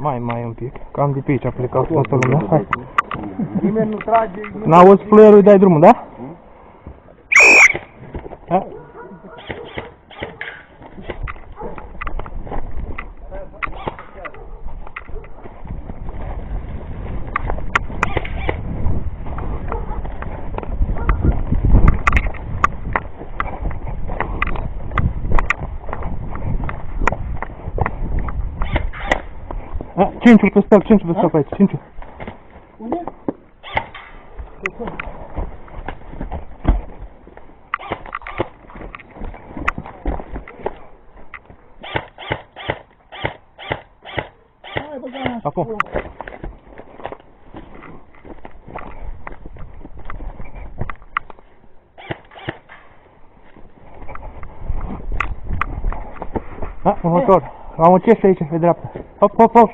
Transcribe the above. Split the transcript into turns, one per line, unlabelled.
Mai un pic. Cam de pe aici a plecat toată lumea. Hai.
Nimeni nu trage.
N-auzi fluierul, dai drumul, da? Hai. Cinciul pe stăc, cinciul pe stăc aici, cinciul.
Unde?
Acum. Următor. Am o chestie aici, pe dreapta. Hop, hop, hop.